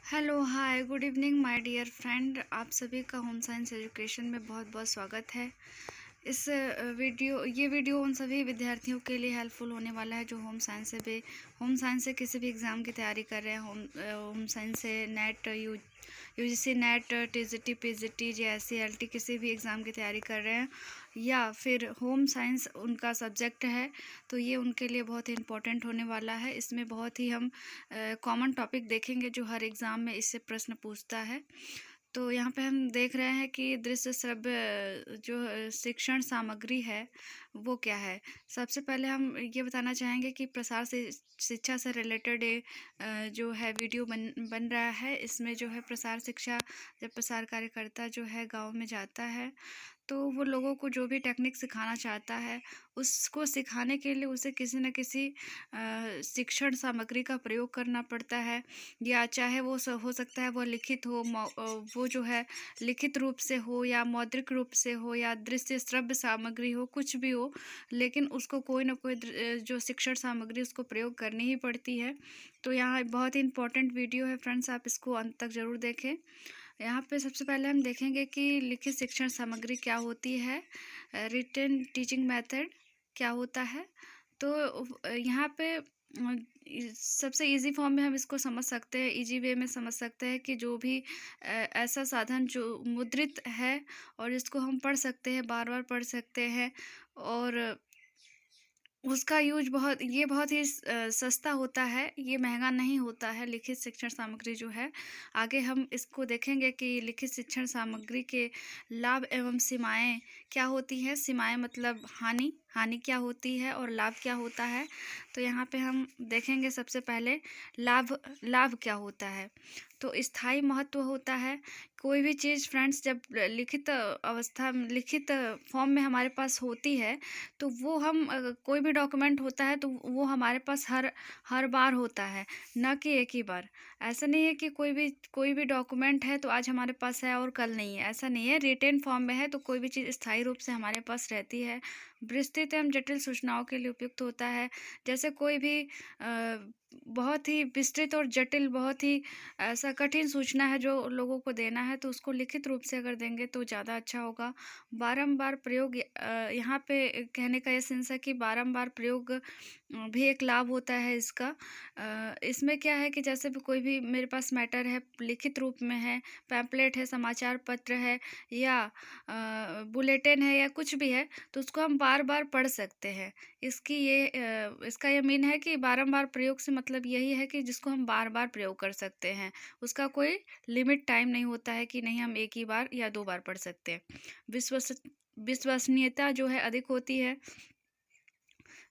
Hello hi good evening my dear friend. आप सभी का होम साइंस एजुकेशन में बहुत बहुत स्वागत है। ये वीडियो उन सभी विद्यार्थियों के लिए हेल्पफुल होने वाला है जो होम साइंस से किसी भी एग्ज़ाम की तैयारी कर रहे हैं। होम साइंस से net UGC net TGT PGT JSC किसी भी एग्ज़ाम की तैयारी कर रहे हैं या फिर होम साइंस उनका सब्जेक्ट है, तो ये उनके लिए बहुत ही इम्पोर्टेंट होने वाला है। इसमें बहुत ही हम कॉमन टॉपिक देखेंगे जो हर एग्ज़ाम में इससे प्रश्न पूछता है। तो यहाँ पे हम देख रहे हैं कि दृश्य श्रव्य जो शिक्षण सामग्री है वो क्या है। सबसे पहले हम ये बताना चाहेंगे कि प्रसार से शिक्षा से रिलेटेड जो है वीडियो बन रहा है। इसमें जो है प्रसार शिक्षा, जब प्रसार कार्यकर्ता जो है गांव में जाता है तो वो लोगों को जो भी टेक्निक सिखाना चाहता है उसको सिखाने के लिए उसे किसी न किसी शिक्षण सामग्री का प्रयोग करना पड़ता है। या चाहे वो हो सकता है वो लिखित हो, वो जो है लिखित रूप से हो या मौद्रिक रूप से हो या दृश्य श्रव्य सामग्री हो, कुछ भी हो, लेकिन उसको कोई ना कोई जो शिक्षण सामग्री उसको प्रयोग करनी ही पड़ती है। तो यहाँ बहुत ही इंपॉर्टेंट वीडियो है फ्रेंड्स, आप इसको अंत तक ज़रूर देखें। यहाँ पे सबसे पहले हम देखेंगे कि लिखित शिक्षण सामग्री क्या होती है, रिटन टीचिंग मेथड क्या होता है। तो यहाँ पे सबसे इजी फॉर्म में हम इसको समझ सकते हैं, इजी वे में समझ सकते हैं कि जो भी ऐसा साधन जो मुद्रित है और इसको हम पढ़ सकते हैं, बार बार पढ़ सकते हैं और उसका यूज बहुत ही सस्ता होता है, ये महंगा नहीं होता है लिखित शिक्षण सामग्री जो है। आगे हम इसको देखेंगे कि लिखित शिक्षण सामग्री के लाभ एवं सीमाएं क्या होती हैं। सीमाएं मतलब हानि क्या होती है और लाभ क्या होता है। तो यहाँ पे हम देखेंगे सबसे पहले लाभ क्या होता है। तो स्थायी महत्व होता है। कोई भी चीज़ फ्रेंड्स जब लिखित फॉर्म में हमारे पास होती है तो वो हम कोई भी डॉक्यूमेंट होता है तो वो हमारे पास हर बार होता है, न कि एक ही बार। ऐसा नहीं है कि कोई भी डॉक्यूमेंट है तो आज हमारे पास है और कल नहीं है, ऐसा नहीं है। रिटेन फॉर्म में है तो कोई भी चीज़ स्थायी रूप से हमारे पास रहती है। विस्तृत एवं जटिल सूचनाओं के लिए उपयुक्त होता है। जैसे कोई भी बहुत ही विस्तृत और जटिल, बहुत ही ऐसा कठिन सूचना है जो लोगों को देना है, तो उसको लिखित रूप से अगर देंगे तो ज़्यादा अच्छा होगा। बारंबार प्रयोग, यहाँ पे कहने का ये सेंस है कि बारंबार प्रयोग भी एक लाभ होता है इसका। इसमें क्या है कि जैसे भी कोई भी मेरे पास मैटर है, लिखित रूप में है, पैम्पलेट है, समाचार पत्र है या बुलेटिन है या कुछ भी है, तो उसको हम बार बार पढ़ सकते हैं। इसका ये मीन है कि बारंबार प्रयोग से मतलब यही है कि जिसको हम बार बार प्रयोग कर सकते हैं। उसका कोई लिमिट टाइम नहीं होता है कि नहीं हम एक ही बार या 2 बार पढ़ सकते हैं। विश्वसनीयता जो है अधिक होती है,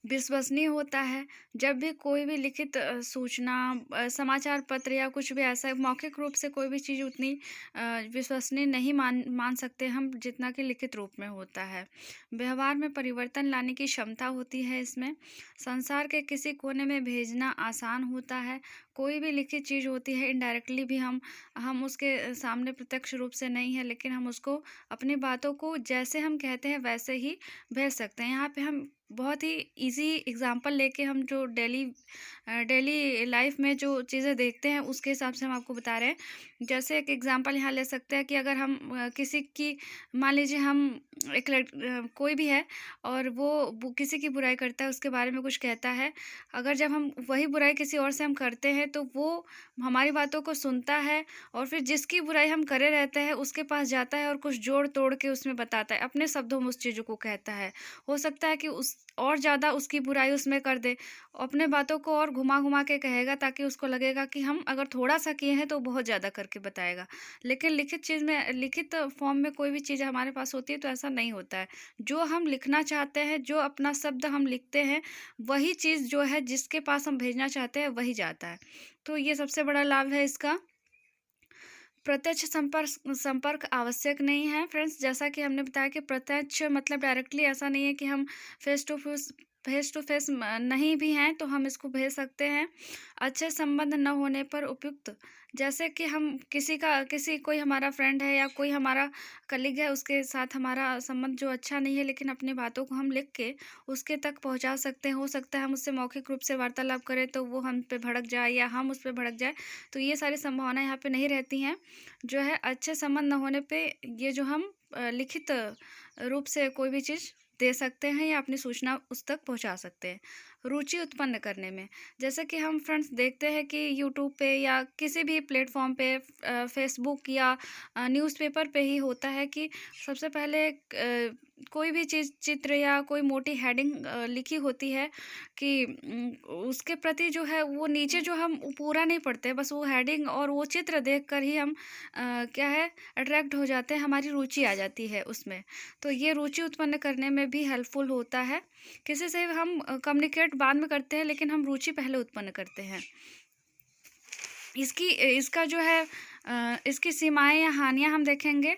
विश्वसनीय होता है। जब भी कोई भी लिखित सूचना, समाचार पत्र या कुछ भी ऐसा मौखिक रूप से कोई भी चीज़ उतनी विश्वसनीय नहीं मान सकते हम जितना कि लिखित रूप में होता है। व्यवहार में परिवर्तन लाने की क्षमता होती है इसमें। संसार के किसी कोने में भेजना आसान होता है। कोई भी लिखित चीज़ होती है इनडायरेक्टली भी हम उसके सामने प्रत्यक्ष रूप से नहीं है, लेकिन हम उसको अपनी बातों को जैसे हम कहते हैं वैसे ही भेज सकते हैं। यहाँ पे हम बहुत ही इजी एग्जांपल लेके हम जो डेली लाइफ में जो चीज़ें देखते हैं उसके हिसाब से हम आपको बता रहे हैं। जैसे एक एग्जांपल यहाँ ले सकते हैं कि अगर हम किसी की, मान लीजिए हम कोई भी है और वो किसी की बुराई करता है, उसके बारे में कुछ कहता है। अगर जब हम वही बुराई किसी और से हम करते हैं तो वो हमारी बातों को सुनता है और फिर जिसकी बुराई हम करे रहते हैं उसके पास जाता है और कुछ जोड़ तोड़ के उसमें बताता है, अपने शब्दों में उस चीज़ों को कहता है। हो सकता है कि उस और ज़्यादा उसकी बुराई उसमें कर दे, अपने बातों को और घुमा घुमा के कहेगा ताकि उसको लगेगा कि हम अगर थोड़ा सा किए हैं तो बहुत ज़्यादा करके बताएगा। लेकिन लिखित फॉर्म में कोई भी चीज़ हमारे पास होती है तो ऐसा नहीं होता है। जो हम लिखना चाहते हैं, जो अपना शब्द हम लिखते हैं, वही चीज़ जो है जिसके पास हम भेजना चाहते हैं वही जाता है। तो ये सबसे बड़ा लाभ है इसका। प्रत्यक्ष संपर्क आवश्यक नहीं है फ्रेंड्स। जैसा कि हमने बताया कि प्रत्यक्ष मतलब डायरेक्टली ऐसा नहीं है कि हम face to face to face नहीं भी हैं तो हम इसको भेज सकते हैं। अच्छे संबंध न होने पर उपयुक्त, जैसे कि हम किसी कोई हमारा फ्रेंड है या कोई हमारा कलीग है, उसके साथ हमारा संबंध जो अच्छा नहीं है, लेकिन अपनी बातों को हम लिख के उसके तक पहुंचा सकते हैं। हो सकता है हम उससे मौखिक रूप से वार्तालाप करें तो वो हम पे भड़क जाए या हम उस पे भड़क जाए, तो ये सारी संभावना यहाँ पे नहीं रहती हैं। जो है अच्छे संबंध न होने पे ये जो हम लिखित रूप से कोई भी चीज़ दे सकते हैं या अपनी सूचना उस तक पहुंचा सकते हैं। रुचि उत्पन्न करने में, जैसे कि हम फ्रेंड्स देखते हैं कि यूट्यूब पे या किसी भी प्लेटफॉर्म पे, फेसबुक या न्यूज़पेपर पे ही होता है कि सबसे पहले कोई भी चीज़, चित्र या कोई मोटी हेडिंग लिखी होती है कि उसके प्रति जो है वो नीचे जो हम पूरा नहीं पढ़ते, बस वो हेडिंग और वो चित्र देखकर ही हम क्या है अट्रैक्ट हो जाते हैं, हमारी रुचि आ जाती है उसमें। तो ये रुचि उत्पन्न करने में भी हेल्पफुल होता है। किसी से हम कम्युनिकेट बाद में करते हैं, लेकिन हम रुचि पहले उत्पन्न करते हैं। इसका जो है इसकी सीमाएँ या हानियाँ हम देखेंगे।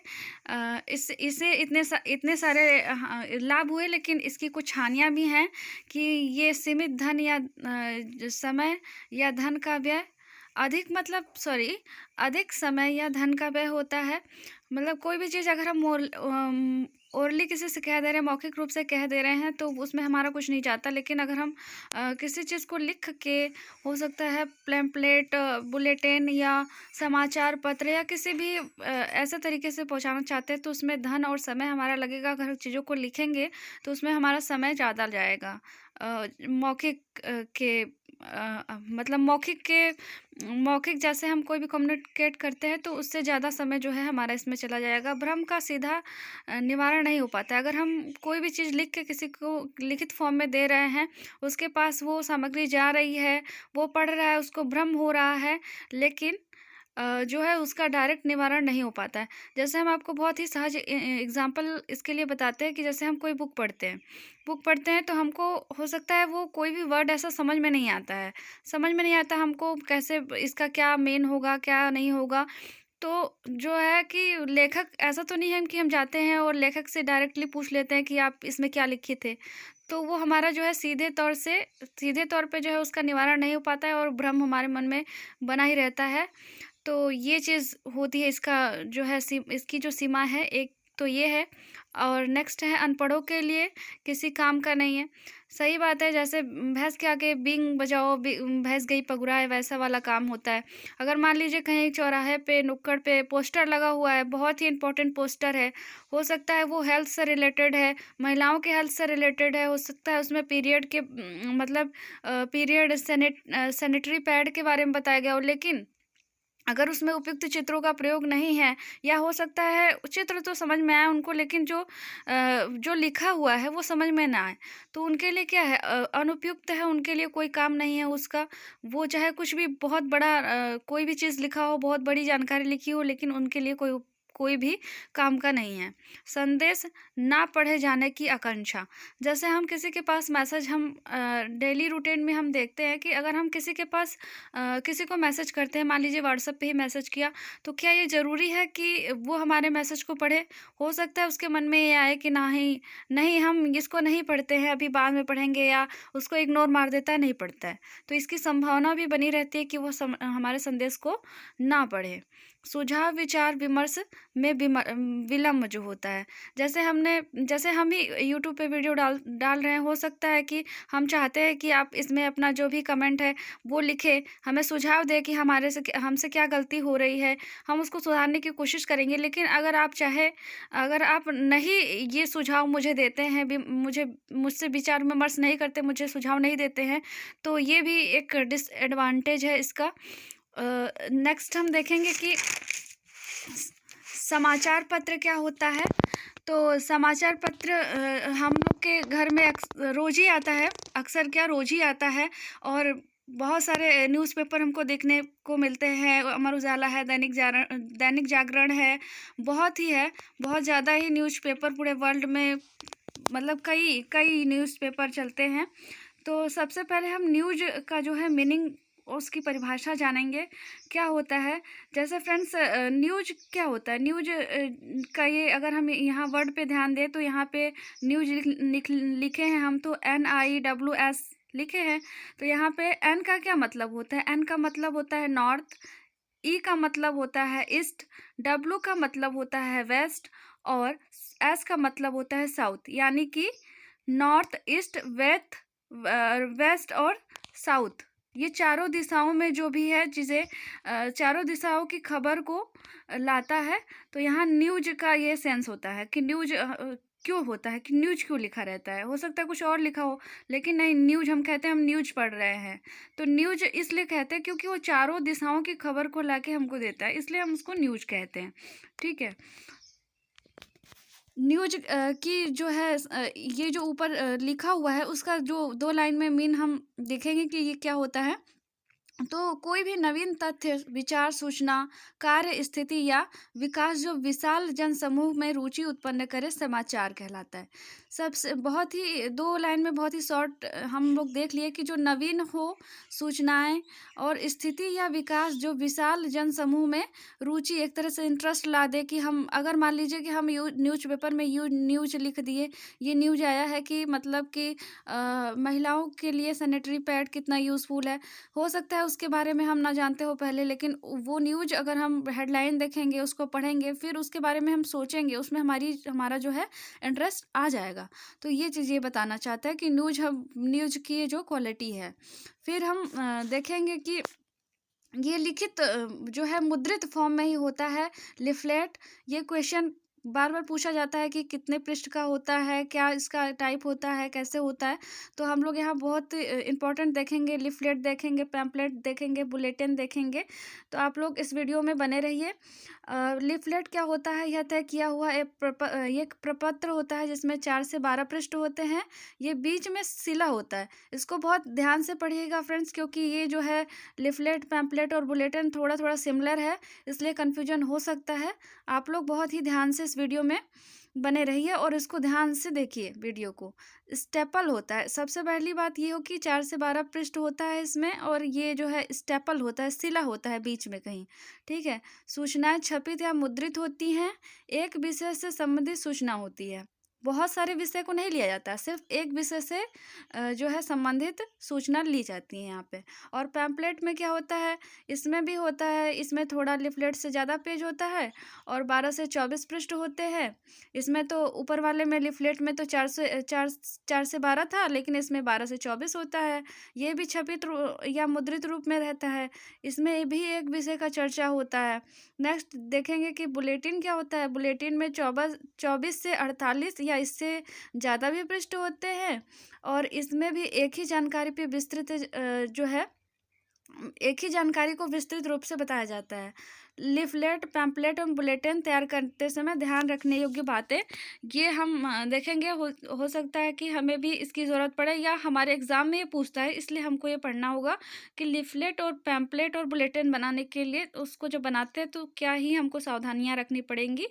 इससे इतने सारे लाभ हुए, लेकिन इसकी कुछ हानियाँ भी हैं कि ये सीमित धन या समय या धन का व्यय, अधिक समय या धन का व्यय होता है। मतलब कोई भी चीज़ अगर हम ओरली किसी से कह दे रहे हैं, मौखिक रूप से कह दे रहे हैं, तो उसमें हमारा कुछ नहीं जाता। लेकिन अगर हम किसी चीज़ को लिख के, हो सकता है पैम्पलेट, बुलेटिन या समाचार पत्र या किसी भी ऐसे तरीके से पहुंचाना चाहते हैं, तो उसमें धन और समय हमारा लगेगा। अगर चीज़ों को लिखेंगे तो उसमें हमारा समय ज़्यादा जाएगा। मौखिक मतलब मौखिक जैसे हम कोई भी कम्युनिकेट करते हैं तो उससे ज़्यादा समय जो है हमारा इसमें चला जाएगा। भ्रम का सीधा निवारण नहीं हो पाता है। अगर हम कोई भी चीज़ लिख के किसी को लिखित फॉर्म में दे रहे हैं, उसके पास वो सामग्री जा रही है, वो पढ़ रहा है, उसको भ्रम हो रहा है, लेकिन जो है उसका डायरेक्ट निवारण नहीं हो पाता है। जैसे हम आपको बहुत ही सहज एग्ज़ाम्पल इसके लिए बताते हैं कि जैसे हम कोई बुक पढ़ते हैं तो हमको हो सकता है वो कोई भी वर्ड ऐसा समझ में नहीं आता हमको कैसे इसका क्या मीन होगा, क्या नहीं होगा। तो जो है कि लेखक ऐसा तो नहीं है कि हम जाते हैं और लेखक से डायरेक्टली पूछ लेते हैं कि आप इसमें क्या लिखे थे। तो वो हमारा जो है सीधे तौर पे जो है उसका निवारण नहीं हो पाता है और भ्रम हमारे मन में बना ही रहता है। तो ये चीज़ होती है। इसका जो है इसकी जो सीमा है एक तो ये है। और नेक्स्ट है अनपढ़ों के लिए किसी काम का नहीं है। सही बात है, जैसे भैंस के आगे बींग बजाओ, भैंस गई पगुराए, वैसा वाला काम होता है। अगर मान लीजिए कहीं चौराहे पे, नुक्कड़ पे पोस्टर लगा हुआ है, बहुत ही इंपॉर्टेंट पोस्टर है, हो सकता है वो हेल्थ से रिलेटेड है, महिलाओं के हेल्थ से रिलेटेड है, हो सकता है उसमें पीरियड के मतलब पीरियड सैनिटरी पैड के बारे में बताया गया हो, लेकिन अगर उसमें उपयुक्त चित्रों का प्रयोग नहीं है, या हो सकता है चित्र तो समझ में आए उनको, लेकिन जो लिखा हुआ है वो समझ में ना आए, तो उनके लिए क्या है, अनुपयुक्त है, उनके लिए कोई काम नहीं है उसका। वो चाहे कुछ भी बहुत बड़ा कोई भी चीज़ लिखा हो, बहुत बड़ी जानकारी लिखी हो, लेकिन उनके लिए कोई भी काम का नहीं है। संदेश ना पढ़े जाने की आकांक्षा, जैसे हम किसी के पास मैसेज, हम डेली रूटीन में हम देखते हैं कि अगर हम किसी के पास किसी को मैसेज करते हैं, मान लीजिए व्हाट्सएप पे ही मैसेज किया, तो क्या ये ज़रूरी है कि वो हमारे मैसेज को पढ़े? हो सकता है उसके मन में ये आए कि नहीं नहीं, हम इसको नहीं पढ़ते हैं, अभी बाद में पढ़ेंगे, या उसको इग्नोर मार देता है, नहीं पढ़ता है। तो इसकी संभावना भी बनी रहती है कि वो हमारे संदेश को ना पढ़े। सुझाव विचार विमर्श में विलम्ब जो होता है, जैसे हम ही यूट्यूब पे वीडियो डाल रहे हैं, हो सकता है कि हम चाहते हैं कि आप इसमें अपना जो भी कमेंट है वो लिखें, हमें सुझाव दें कि हमसे क्या गलती हो रही है, हम उसको सुधारने की कोशिश करेंगे। लेकिन अगर आप नहीं ये सुझाव मुझे देते हैं, मुझसे विचार विमर्श नहीं करते, मुझे सुझाव नहीं देते हैं, तो ये भी एक डिसएडवांटेज है इसका। नेक्स्ट हम देखेंगे कि समाचार पत्र क्या होता है। तो समाचार पत्र हम लोग के घर में रोज़ ही आता है, अक्सर क्या रोज़ ही आता है, और बहुत सारे न्यूज़पेपर हमको देखने को मिलते हैं। अमर उजाला है, दैनिक जागरण है, बहुत ज़्यादा ही न्यूज़पेपर पूरे वर्ल्ड में, मतलब कई न्यूज़पेपर चलते हैं। तो सबसे पहले हम न्यूज़ का जो है मीनिंग उसकी परिभाषा जानेंगे क्या होता है। जैसे फ्रेंड्स न्यूज़ क्या होता है, न्यूज़ का ये अगर हम यहाँ वर्ड पे ध्यान दें तो यहाँ पे न्यूज़ लिखे हैं हम, तो NIWS लिखे हैं। तो यहाँ पे एन का क्या मतलब होता है, एन का मतलब होता है नॉर्थ, ई का मतलब होता है ईस्ट, डब्लू का मतलब होता है वेस्ट और एस का मतलब होता है साउथ। यानी कि नॉर्थ, ईस्ट, वेस्ट और साउथ, ये चारों दिशाओं में जो भी है चीज़ें, चारों दिशाओं की खबर को लाता है। तो यहाँ न्यूज का ये सेंस होता है कि न्यूज क्यों होता है, कि न्यूज क्यों लिखा रहता है। हो सकता है कुछ और लिखा हो, लेकिन नहीं, न्यूज हम कहते हैं हम न्यूज पढ़ रहे हैं। तो न्यूज इसलिए कहते हैं क्योंकि वो चारों दिशाओं की खबर को लाके हमको देता है, इसलिए हम उसको न्यूज कहते हैं। ठीक है। न्यूज की जो है ये जो ऊपर लिखा हुआ है उसका जो 2 लाइन में मीन हम देखेंगे कि ये क्या होता है। तो कोई भी नवीन तथ्य, विचार, सूचना, कार्य, स्थिति या विकास जो विशाल जनसमूह में रुचि उत्पन्न करे समाचार कहलाता है। सबसे बहुत ही 2 लाइन में बहुत ही शॉर्ट हम लोग देख लिए कि जो नवीन हो, सूचनाएं और स्थिति या विकास जो विशाल जनसमूह में रुचि, एक तरह से इंटरेस्ट ला दे। कि हम अगर मान लीजिए कि हम न्यूज़पेपर में न्यूज लिख दिए, ये न्यूज आया है कि मतलब कि महिलाओं के लिए सैनिटरी पैड कितना यूज़फुल है। हो सकता है उसके बारे में हम ना जानते हो पहले, लेकिन वो न्यूज़ अगर हम हेडलाइन देखेंगे, उसको पढ़ेंगे, फिर उसके बारे में हम सोचेंगे, उसमें हमारा जो है इंटरेस्ट आ जाएगा। तो ये चीज़ ये बताना चाहता है कि न्यूज़ की ये जो क्वालिटी है। फिर हम देखेंगे कि ये लिखित जो है मुद्रित फॉर्म में ही होता है। लिफलेट, ये क्वेश्चन बार बार पूछा जाता है कि कितने पृष्ठ का होता है, क्या इसका टाइप होता है, कैसे होता है। तो हम लोग यहाँ बहुत इंपॉर्टेंट देखेंगे, लिफलेट देखेंगे, पैम्पलेट देखेंगे, बुलेटिन देखेंगे। तो आप लोग इस वीडियो में बने रहिए। लिफलेट क्या होता है, यह तय किया हुआ एक प्रपत्र होता है जिसमें 4 से 12 पृष्ठ होते हैं। ये बीच में सिला होता है। इसको बहुत ध्यान से पढ़िएगा फ्रेंड्स, क्योंकि ये जो है लिफलेट, पैम्पलेट और बुलेटिन थोड़ा थोड़ा सिमिलर है, इसलिए कन्फ्यूजन हो सकता है। आप लोग बहुत ही ध्यान से इस वीडियो में बने रहिए और इसको ध्यान से देखिए वीडियो को। स्टेपल होता है, सबसे पहली बात ये हो कि 4 से 12 पृष्ठ होता है इसमें, और ये जो है स्टेपल होता है, सिला होता है बीच में कहीं। ठीक है। सूचनाएं छपित या मुद्रित होती हैं, एक विषय से संबंधित सूचना होती है। बहुत सारे विषय को नहीं लिया जाता, सिर्फ एक विषय से जो है संबंधित सूचना ली जाती है यहाँ पे। और पैम्पलेट में क्या होता है, इसमें भी होता है, इसमें थोड़ा लिफलेट से ज़्यादा पेज होता है और 12 से 24 पृष्ठ होते हैं। इसमें तो ऊपर वाले में लिफलेट में तो 4 से 12 था, लेकिन इसमें 12 से 24 होता है। ये भी छपित या मुद्रित रूप में रहता है, इसमें भी एक विषय का चर्चा होता है। नेक्स्ट देखेंगे कि बुलेटिन क्या होता है। बुलेटिन में 24 से 48 या इससे ज़्यादा भी पृष्ठ होते हैं, और इसमें भी एक ही जानकारी पे विस्तृत जो है एक ही जानकारी को विस्तृत रूप से बताया जाता है। लिफलेट, पैम्पलेट और बुलेटिन तैयार करते समय ध्यान रखने योग्य बातें, ये हम देखेंगे। हो सकता है कि हमें भी इसकी ज़रूरत पड़े या हमारे एग्ज़ाम में ये पूछता है, इसलिए हमको ये पढ़ना होगा कि लिफलेट और पैम्पलेट और बुलेटिन बनाने के लिए उसको जब बनाते हैं तो क्या ही हमको सावधानियाँ रखनी पड़ेंगी।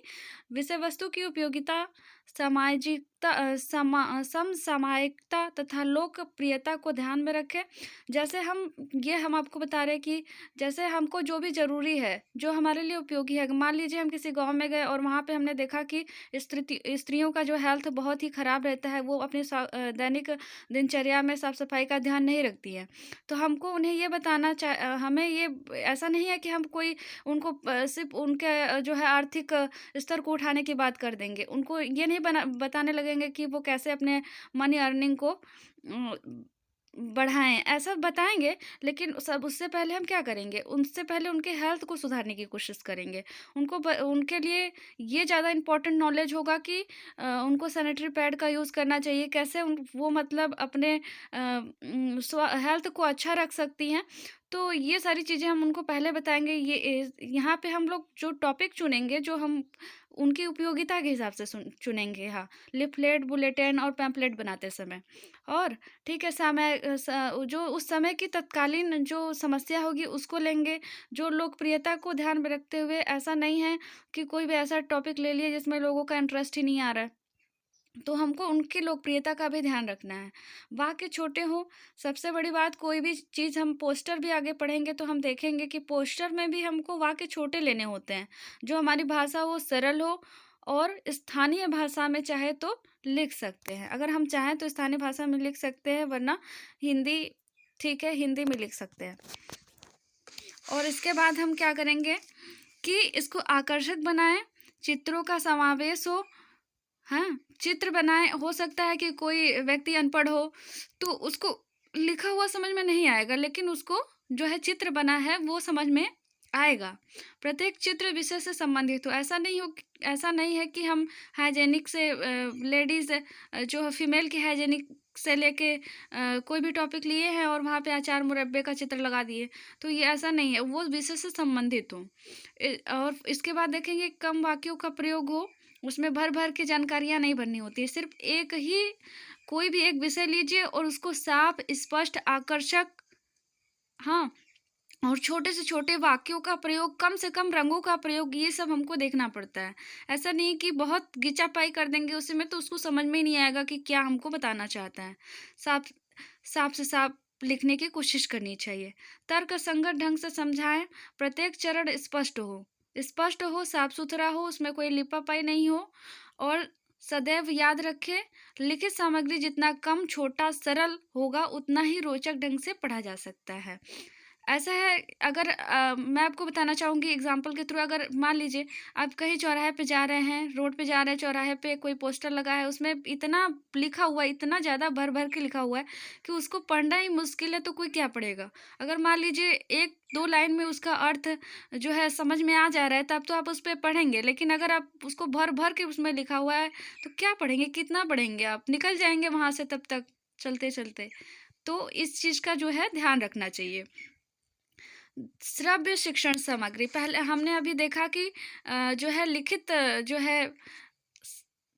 विषय वस्तु की उपयोगिता, सामाजिकता, समसामयिकता तथा लोकप्रियता को ध्यान में रखें। जैसे हम आपको बता रहे हैं कि जैसे हमको जो भी ज़रूरी है, जो हमारे लिए उपयोगी है। मान लीजिए हम किसी गांव में गए और वहाँ पे हमने देखा कि स्त्रियों का जो हेल्थ बहुत ही ख़राब रहता है, वो अपनी दैनिक दिनचर्या में साफ सफाई का ध्यान नहीं रखती है। तो हमको उन्हें ये हमें ये ऐसा नहीं है कि हम कोई उनको सिर्फ उनके जो है आर्थिक स्तर को उठाने की बात कर देंगे। उनको ये नहीं बताने लगेंगे कि वो कैसे अपने मनी अर्निंग को बढ़ाएँ, ऐसा बताएँगे। लेकिन उससे पहले हम क्या करेंगे, उनसे पहले उनके हेल्थ को सुधारने की कोशिश करेंगे। उनके लिए ये ज़्यादा इम्पोर्टेंट नॉलेज होगा कि उनको सैनिटरी पैड का यूज़ करना चाहिए, कैसे वो मतलब अपने हेल्थ को अच्छा रख सकती हैं। तो ये सारी चीज़ें हम उनको पहले बताएँगे। यहाँ पे हम लोग जो टॉपिक चुनेंगे, जो हम उनकी उपयोगिता के हिसाब से चुनेंगे। हाँ, लिफलेट, बुलेटिन और पैम्पलेट बनाते समय। और ठीक है, जो उस समय की तत्कालीन जो समस्या होगी उसको लेंगे। जो लोकप्रियता को ध्यान में रखते हुए, ऐसा नहीं है कि कोई भी ऐसा टॉपिक ले लिया जिसमें लोगों का इंटरेस्ट ही नहीं आ रहा है। तो हमको उनकी लोकप्रियता का भी ध्यान रखना है। वाक्य छोटे हों, सबसे बड़ी बात कोई भी चीज़ हम पोस्टर भी आगे पढ़ेंगे तो हम देखेंगे कि पोस्टर में भी हमको वाक्य छोटे लेने होते हैं, जो हमारी भाषा वो सरल हो और स्थानीय भाषा में चाहे तो लिख सकते हैं। अगर हम चाहें तो स्थानीय भाषा में लिख सकते हैं, वरना हिंदी ठीक है, हिंदी में लिख सकते हैं। और इसके बाद हम क्या करेंगे कि इसको आकर्षक बनाएँ, चित्रों का समावेश हो, हाँ, चित्र बनाएँ। हो सकता है कि कोई व्यक्ति अनपढ़ हो, तो उसको लिखा हुआ समझ में नहीं आएगा, लेकिन उसको जो है चित्र बना है वो समझ में आएगा। प्रत्येक चित्र विषय से संबंधित हो। ऐसा नहीं है कि हम हाइजीनिक से लेडीज़ जो फीमेल की हाइजीनिक से लेके कोई भी टॉपिक लिए हैं और वहाँ पे अचार मुरब्बे का चित्र लगा दिए, तो ये ऐसा नहीं है, वो विषय से संबंधित हो। और इसके बाद देखेंगे कम वाक्यों का प्रयोग हो, उसमें भर-भर के जानकारियाँ नहीं भरनी होती है। सिर्फ़ एक ही कोई भी एक विषय लीजिए और उसको साफ, स्पष्ट, आकर्षक, हाँ, और छोटे से छोटे वाक्यों का प्रयोग, कम से कम रंगों का प्रयोग, ये सब हमको देखना पड़ता है। ऐसा नहीं कि बहुत घिंचापाई कर देंगे उसमें तो उसको समझ में ही नहीं आएगा कि क्या हमको बताना चाहता है। साफ साफ से साफ लिखने की कोशिश करनी चाहिए। तर्कसंगत ढंग से समझाएँ, प्रत्येक चरण स्पष्ट हो, साफ-सुथरा हो, उसमें कोई लिपापाई नहीं हो और सदैव याद रखें, लिखित सामग्री जितना कम, छोटा, सरल होगा, उतना ही रोचक ढंग से पढ़ा जा सकता है। ऐसा है, अगर मैं आपको बताना चाहूँगी एग्ज़ाम्पल के थ्रू, अगर मान लीजिए आप कहीं चौराहे पे जा रहे हैं, रोड पे जा रहे हैं, चौराहे पे कोई पोस्टर लगा है, उसमें इतना लिखा हुआ है, इतना ज़्यादा भर-भर के लिखा हुआ है कि उसको पढ़ना ही मुश्किल है, तो कोई क्या पढ़ेगा? अगर मान लीजिए 1-2 लाइन में उसका अर्थ जो है समझ में आ जा रहा है, तब तो आप उस पे पढ़ेंगे, लेकिन अगर आप उसको भर-भर के उसमें लिखा हुआ है, तो क्या पढ़ेंगे? कितना पढ़ेंगे आप? निकल जाएँगे वहाँ से तब तक, चलते-चलते। तो इस चीज़ का जो है ध्यान रखना चाहिए। श्रव्य शिक्षण सामग्री, पहले हमने अभी देखा कि जो है लिखित जो है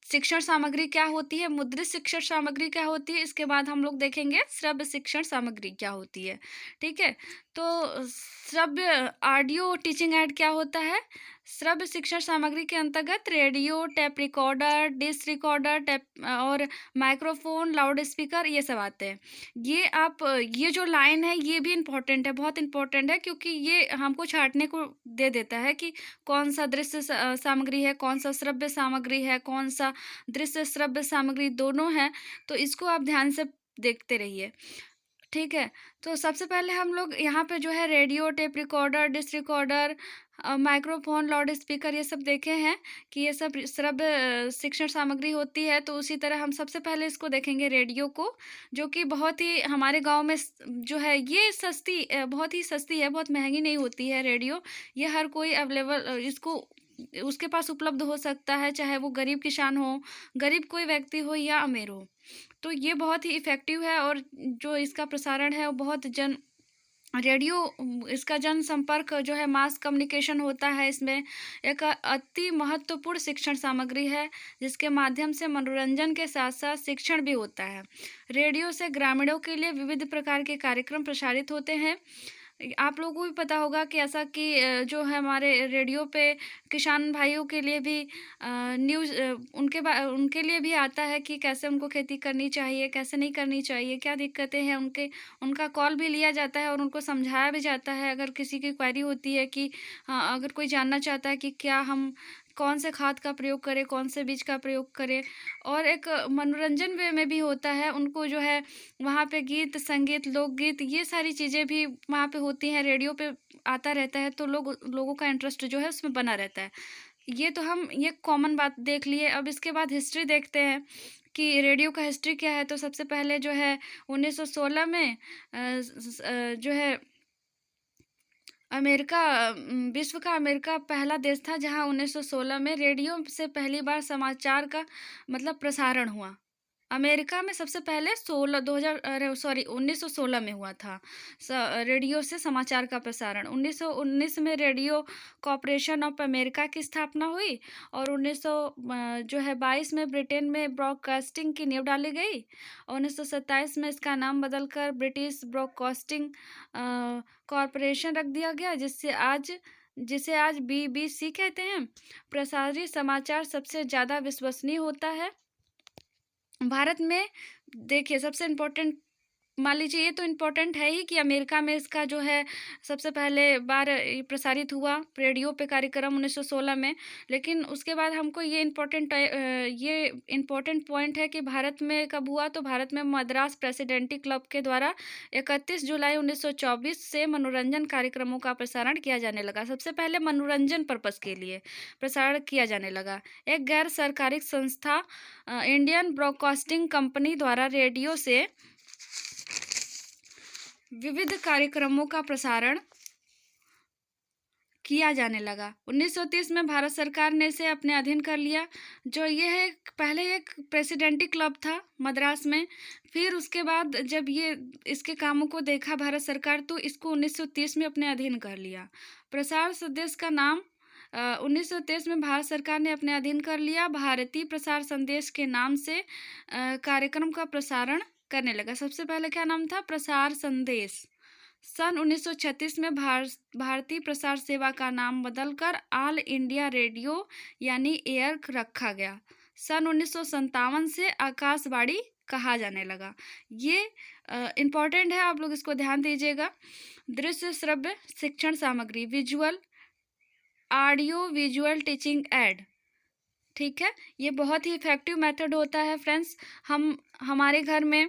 शिक्षण सामग्री क्या होती है, मुद्रित शिक्षण सामग्री क्या होती है, इसके बाद हम लोग देखेंगे श्रव्य शिक्षण सामग्री क्या होती है। ठीक है, तो श्रव्य ऑडियो टीचिंग एड क्या होता है? श्रव्य शिक्षण सामग्री के अंतर्गत radio, tape recorder, dish recorder, tape और माइक्रोफोन, लाउड स्पीकर, ये सब आते हैं। ये जो लाइन है ये भी इम्पोर्टेंट है, बहुत इम्पोर्टेंट है, क्योंकि ये हमको छाँटने को दे देता है कि कौन सा दृश्य सामग्री है, कौन सा श्रव्य सामग्री है, कौन सा दृश्य श्रव्य सामग्री दोनों है। तो इसको आप ध्यान से देखते रहिए। ठीक है, तो सबसे पहले हम लोग यहाँ पे जो है radio, tape recorder, dish recorder, microphone, loud speaker, ये सब देखे हैं कि ये सब श्रव्य शिक्षण सामग्री होती है। तो उसी तरह हम सबसे पहले इसको देखेंगे रेडियो को, जो कि बहुत ही हमारे गांव में जो है ये बहुत ही सस्ती है, बहुत महंगी नहीं होती है रेडियो। ये हर कोई अवेलेबल इसको उसके पास उपलब्ध हो सकता है, चाहे वो गरीब किसान हो, गरीब कोई व्यक्ति हो या अमीर हो। तो ये बहुत ही इफ़ेक्टिव है और जो इसका प्रसारण है वो बहुत इसका जनसंपर्क जो है मास कम्युनिकेशन होता है। इसमें एक अति महत्वपूर्ण शिक्षण सामग्री है, जिसके माध्यम से मनोरंजन के साथ-साथ शिक्षण भी होता है। रेडियो से ग्रामीणों के लिए विविध प्रकार के कार्यक्रम प्रसारित होते हैं। आप लोगों को भी पता होगा कि ऐसा कि जो है हमारे रेडियो पे किसान भाइयों के लिए भी न्यूज़ उनके लिए भी आता है कि कैसे उनको खेती करनी चाहिए, कैसे नहीं करनी चाहिए, क्या दिक्कतें हैं उनका कॉल भी लिया जाता है और उनको समझाया भी जाता है। अगर किसी की क्वेरी होती है कि अगर कोई जानना चाहता है कि क्या हम कौन से खाद का प्रयोग करें, कौन से बीज का प्रयोग करें, और एक मनोरंजन वे में भी होता है। उनको जो है वहाँ पे गीत, संगीत, लोकगीत, ये सारी चीज़ें भी वहाँ पे होती हैं, रेडियो पे आता रहता है, तो लोगों का इंटरेस्ट जो है उसमें बना रहता है। ये तो हम ये कॉमन बात देख लिए। अब इसके बाद हिस्ट्री देखते हैं कि रेडियो का हिस्ट्री क्या है। तो सबसे पहले जो है 1916 में जो है अमेरिका पहला देश था जहाँ 1916 में रेडियो से पहली बार समाचार का मतलब प्रसारण हुआ। अमेरिका में सबसे पहले 1916 में हुआ था रेडियो से समाचार का प्रसारण। 1919 में रेडियो कॉर्पोरेशन ऑफ अमेरिका की स्थापना हुई और 1922 में ब्रिटेन में ब्रॉडकास्टिंग की नींव डाली गई। 1927 में इसका नाम बदलकर ब्रिटिश ब्रॉडकास्टिंग कॉर्पोरेशन रख दिया गया, जिसे आज BBC कहते हैं। प्रसारित समाचार सबसे ज़्यादा विश्वसनीय होता है। भारत में देखिए सबसे इम्पोर्टेंट, मान लीजिए ये तो इम्पोर्टेंट है ही कि अमेरिका में इसका जो है सबसे पहले बार ये प्रसारित हुआ रेडियो पे कार्यक्रम 1916 में। लेकिन उसके बाद हमको ये इम्पोर्टेंट पॉइंट है कि भारत में कब हुआ, तो भारत में मद्रास प्रेसिडेंटी क्लब के द्वारा 31 जुलाई 1924 से मनोरंजन कार्यक्रमों का प्रसारण किया जाने लगा। सबसे पहले मनोरंजन पर्पस के लिए प्रसारण किया जाने लगा। एक गैर सरकारी संस्था इंडियन ब्रॉडकास्टिंग कंपनी द्वारा रेडियो से विविध कार्यक्रमों का प्रसारण किया जाने लगा। 1930 में भारत सरकार ने इसे अपने अधीन कर लिया। जो ये है, पहले एक प्रेसिडेंटी क्लब था मद्रास में, फिर उसके बाद जब ये इसके कामों को देखा भारत सरकार, तो इसको 1930 में अपने अधीन कर लिया। प्रसार संदेश का नाम 1930 में भारत सरकार ने अपने अधीन कर लिया। भारतीय प्रसार संदेश के नाम से कार्यक्रम का प्रसारण करने लगा। सबसे पहले क्या नाम था? प्रसार संदेश। सन 1936 में भारतीय प्रसार सेवा का नाम बदलकर ऑल इंडिया रेडियो यानी एयर रखा गया। सन 1957 से आकाशवाणी कहा जाने लगा। ये इम्पॉर्टेंट है, आप लोग इसको ध्यान दीजिएगा। दृश्य श्रव्य शिक्षण सामग्री, visual audio visual teaching add, ठीक है। ये बहुत ही इफेक्टिव मेथड होता है फ्रेंड्स। हमारे घर में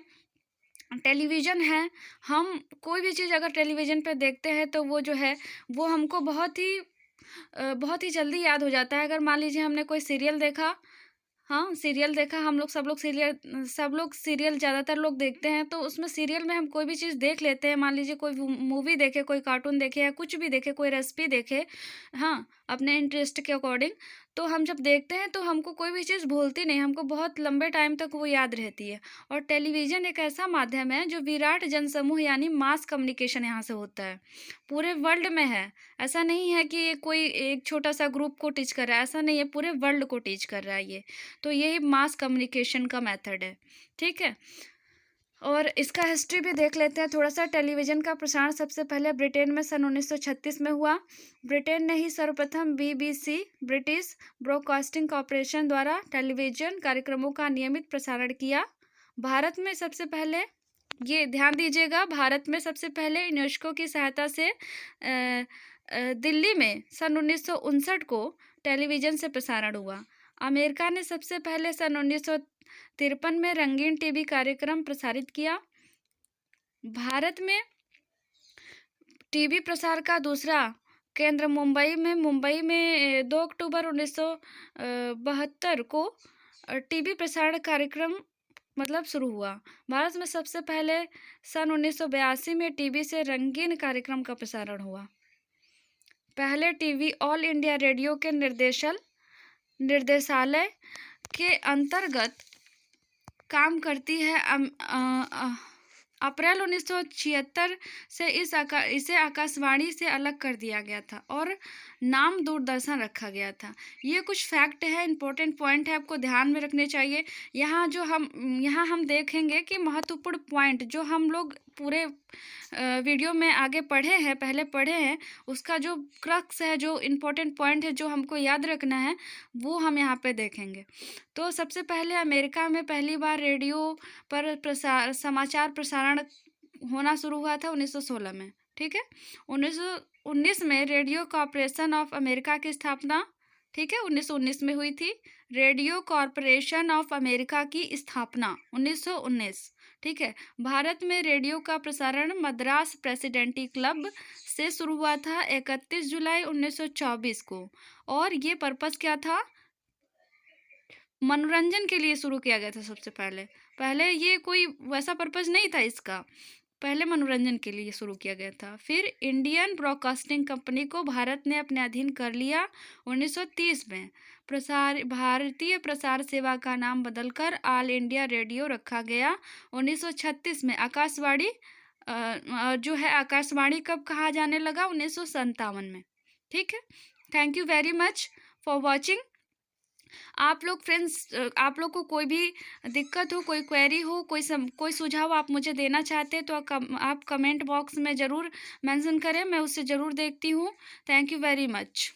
टेलीविज़न है, हम कोई भी चीज़ अगर टेलीविज़न पे देखते हैं तो वो जो है वो हमको बहुत ही जल्दी याद हो जाता है। अगर मान लीजिए हमने कोई सीरियल देखा, हाँ सीरियल देखा, सब लोग सीरियल ज़्यादातर लोग देखते हैं, तो उसमें सीरियल में हम कोई भी चीज़ देख लेते हैं। मान लीजिए कोई मूवी देखे, कोई कार्टून देखे या कुछ भी देखे, कोई रेसिपी देखे, हाँ अपने इंटरेस्ट के अकॉर्डिंग, तो हम जब देखते हैं तो हमको कोई भी चीज़ भूलती नहीं, हमको बहुत लंबे टाइम तक वो याद रहती है। और टेलीविज़न एक ऐसा माध्यम है जो विराट जनसमूह यानी मास कम्युनिकेशन यहाँ से होता है, पूरे वर्ल्ड में है। ऐसा नहीं है कि ये कोई एक छोटा सा ग्रुप को टीच कर रहा है, ऐसा नहीं है, पूरे वर्ल्ड को टीच कर रहा है ये। तो यही मास कम्युनिकेशन का मेथड है, ठीक है। और इसका हिस्ट्री भी देख लेते हैं थोड़ा सा। टेलीविज़न का प्रसारण सबसे पहले ब्रिटेन में सन 1936 में हुआ। ब्रिटेन ने ही सर्वप्रथम BBC ब्रिटिश ब्रॉडकास्टिंग कॉरपोरेशन द्वारा टेलीविज़न कार्यक्रमों का नियमित प्रसारण किया। भारत में सबसे पहले, ये ध्यान दीजिएगा, भारत में सबसे पहले यूनेस्को की सहायता से दिल्ली में सन 1959 को टेलीविज़न से प्रसारण हुआ। अमेरिका ने सबसे पहले सन 1953 में रंगीन टीवी कार्यक्रम प्रसारित किया। भारत में टीवी प्रसार का दूसरा केंद्र मुंबई में 2 अक्टूबर 1972 को टीवी प्रसारण कार्यक्रम शुरू हुआ। भारत में सबसे पहले सन 1982 में टीवी से रंगीन कार्यक्रम का प्रसारण हुआ। पहले टीवी ऑल इंडिया रेडियो के निर्देशालय के अंतर्गत काम करती है। अप्रैल 1976 से इसे आकाशवाणी से अलग कर दिया गया था और नाम दूरदर्शन रखा गया था। ये कुछ फैक्ट है, इंपॉर्टेंट पॉइंट है, आपको ध्यान में रखने चाहिए। यहाँ हम देखेंगे कि महत्वपूर्ण पॉइंट जो हम लोग पूरे वीडियो में पहले पढ़े हैं, उसका जो क्रक्स है, जो इम्पोर्टेंट पॉइंट है, जो हमको याद रखना है, वो हम यहाँ पे देखेंगे। तो सबसे पहले अमेरिका में पहली बार रेडियो पर समाचार प्रसारण होना शुरू हुआ था 1916 में, ठीक है। 1919 में रेडियो कॉरपोरेशन ऑफ अमेरिका की स्थापना, ठीक है, 1919 में हुई थी। रेडियो कॉरपोरेशन ऑफ अमेरिका की स्थापना 1919, ठीक है। भारत में रेडियो का प्रसारण मद्रास प्रेसिडेंटी क्लब से शुरू हुआ था 31 जुलाई 1924 को। और ये पर्पस क्या था? मनोरंजन के लिए शुरू किया गया था सबसे पहले ये कोई वैसा पर्पस नहीं था इसका, पहले मनोरंजन के लिए शुरू किया गया था। फिर इंडियन ब्रॉडकास्टिंग कंपनी को भारत ने अपने अधीन कर लिया 1930 में। भारतीय प्रसार सेवा का नाम बदलकर ऑल इंडिया रेडियो रखा गया। 1936 में आकाशवाणी जो है आकाशवाणी कब कहा जाने लगा? 1957 में, ठीक है। Thank you very much for watching. आप लोग फ्रेंड्स, आप लोग को कोई भी दिक्कत हो, कोई क्वेरी हो, कोई सुझाव आप मुझे देना चाहते हैं तो आप कमेंट बॉक्स में ज़रूर मेंशन करें, मैं उसे ज़रूर देखती हूँ। Thank you very much.